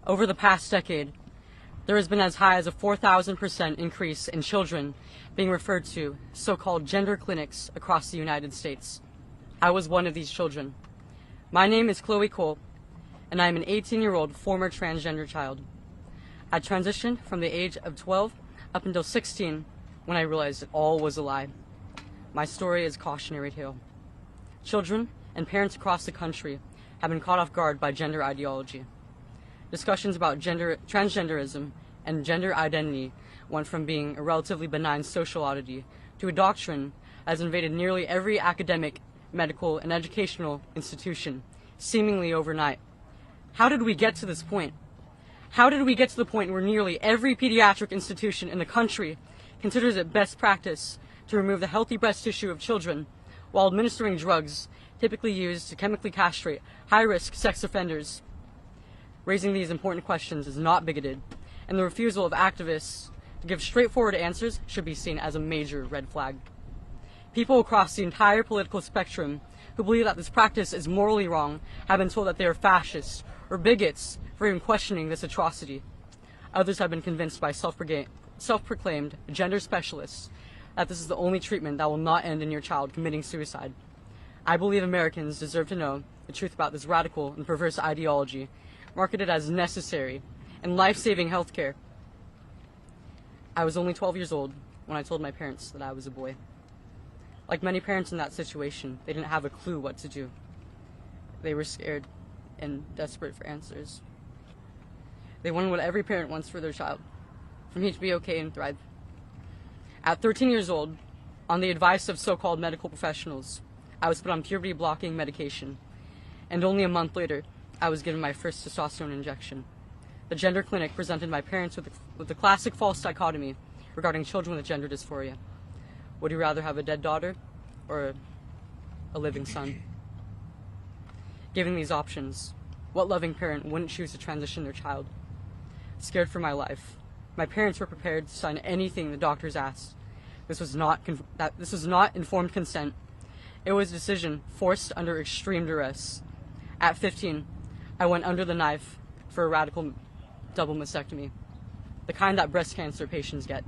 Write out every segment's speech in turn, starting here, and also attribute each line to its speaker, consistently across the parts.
Speaker 1: Over the past decade, there has been as high as a 4,000% increase in children being referred to so-called gender clinics across the United States. I was one of these children. My name is Chloe Cole, and I am an 18-year-old former transgender child. I transitioned from the age of 12 up until 16 when I realized it all was a lie. My story is a cautionary tale. Children and parents across the country have been caught off guard by gender ideology. Discussions about transgenderism and gender identity went from being a relatively benign social oddity to a doctrine that has invaded nearly every academic, medical, and educational institution, seemingly overnight. How did we get to this point? How did we get to the point where nearly every pediatric institution in the country considers it best practice to remove the healthy breast tissue of children while administering drugs typically used to chemically castrate high-risk sex offenders? Raising these important questions is not bigoted, and the refusal of activists to give straightforward answers should be seen as a major red flag. People across the entire political spectrum who believe that this practice is morally wrong have been told that they are fascists or bigots for even questioning this atrocity. Others have been convinced by self-proclaimed gender specialists that this is the only treatment that will not end in your child committing suicide. I believe Americans deserve to know the truth about this radical and perverse ideology, marketed as necessary and life-saving healthcare. I was only 12 years old when I told my parents that I was a boy. Like many parents in that situation, they didn't have a clue what to do. They were scared and desperate for answers. They wanted what every parent wants for their child, for me to be okay and thrive. At 13 years old, on the advice of so-called medical professionals, I was put on puberty-blocking medication, and only a month later, I was given my first testosterone injection. The gender clinic presented my parents with the classic false dichotomy regarding children with gender dysphoria. Would you rather have a dead daughter or a living son? Given these options, what loving parent wouldn't choose to transition their child? Scared for my life, my parents were prepared to sign anything the doctors asked. This was not informed consent. It was a decision forced under extreme duress. At 15, I went under the knife for a radical double mastectomy, the kind that breast cancer patients get.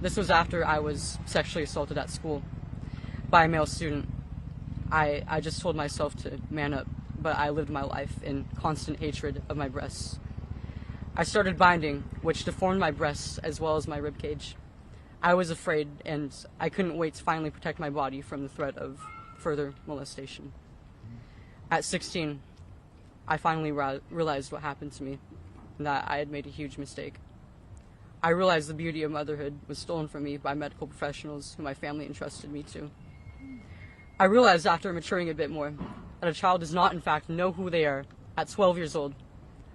Speaker 1: This was after I was sexually assaulted at school by a male student. I just told myself to man up, but I lived my life in constant hatred of my breasts. I started binding, which deformed my breasts as well as my ribcage. I was afraid, and I couldn't wait to finally protect my body from the threat of further molestation. At 16, I finally realized what happened to me, and that I had made a huge mistake. I realized the beauty of motherhood was stolen from me by medical professionals who my family entrusted me to. I realized after maturing a bit more that a child does not in fact know who they are at 12 years old.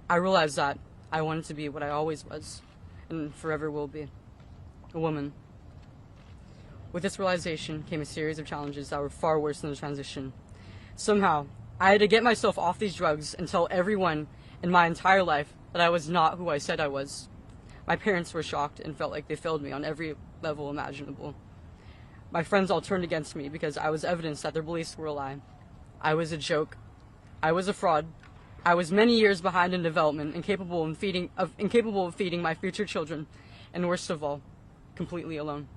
Speaker 1: I realized that I wanted to be what I always was, and forever will be, a woman. With this realization came a series of challenges that were far worse than the transition. Somehow, I had to get myself off these drugs and tell everyone in my entire life that I was not who I said I was. My parents were shocked and felt like they failed me on every level imaginable. My friends all turned against me because I was evidence that their beliefs were a lie. I was a joke. I was a fraud. I was many years behind in development, incapable of feeding my future children, and worst of all, completely alone.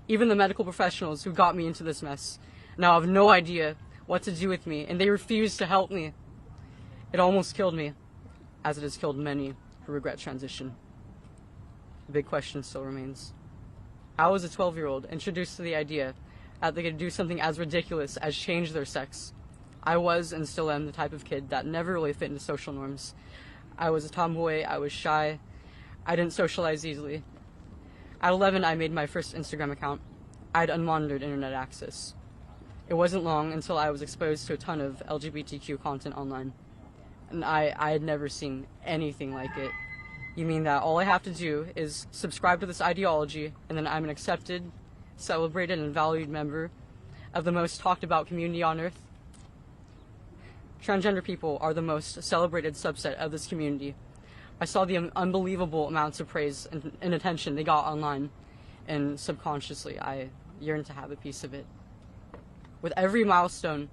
Speaker 1: Even the medical professionals who got me into this mess now have no idea what to do with me, and they refuse to help me. It almost killed me, as it has killed many who regret transition. The big question still remains. How was a 12-year-old introduced to the idea that they could do something as ridiculous as change their sex? I was and still am the type of kid that never really fit into social norms. I was a tomboy, I was shy, I didn't socialize easily. At 11, I made my first Instagram account. I had unmonitored internet access. It wasn't long until I was exposed to a ton of LGBTQ content online. And I had never seen anything like it. You mean that all I have to do is subscribe to this ideology, and then I'm an accepted, celebrated, and valued member of the most talked about community on earth? Transgender people are the most celebrated subset of this community. I saw the unbelievable amounts of praise and attention they got online, and subconsciously I yearned to have a piece of it. With every milestone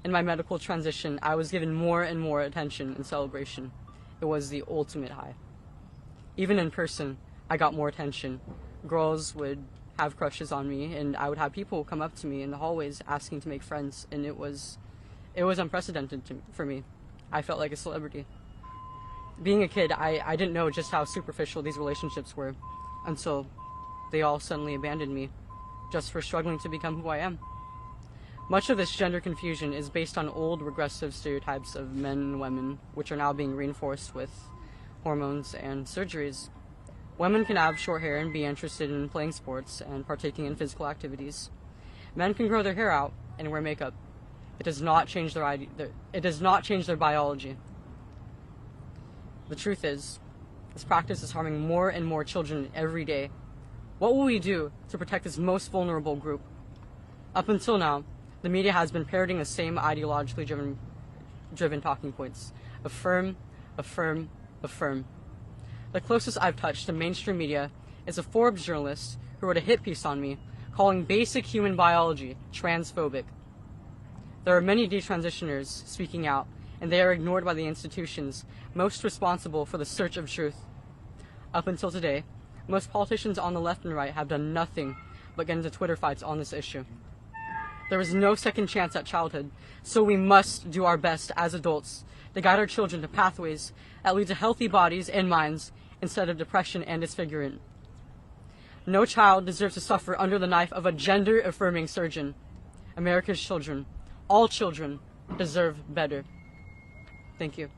Speaker 1: In my medical transition, I was given more and more attention and celebration. It was the ultimate high. Even in person, I got more attention. Girls would have crushes on me, and I would have people come up to me in the hallways asking to make friends, and it was unprecedented for me. I felt like a celebrity. Being a kid, I didn't know just how superficial these relationships were until they all suddenly abandoned me just for struggling to become who I am. Much of this gender confusion is based on old regressive stereotypes of men and women, which are now being reinforced with hormones and surgeries. Women can have short hair and be interested in playing sports and partaking in physical activities. Men can grow their hair out and wear makeup. It does not change their biology. The truth is, this practice is harming more and more children every day. What will we do to protect this most vulnerable group? Up until now, the media has been parroting the same ideologically driven talking points. Affirm, affirm, affirm. The closest I've touched to mainstream media is a Forbes journalist who wrote a hit piece on me calling basic human biology transphobic. There are many detransitioners speaking out, and they are ignored by the institutions most responsible for the search of truth. Up until today, most politicians on the left and right have done nothing but get into Twitter fights on this issue. There is no second chance at childhood, so we must do our best as adults to guide our children to pathways that lead to healthy bodies and minds instead of depression and disfigurement. No child deserves to suffer under the knife of a gender-affirming surgeon. America's children, all children, deserve better. Thank you.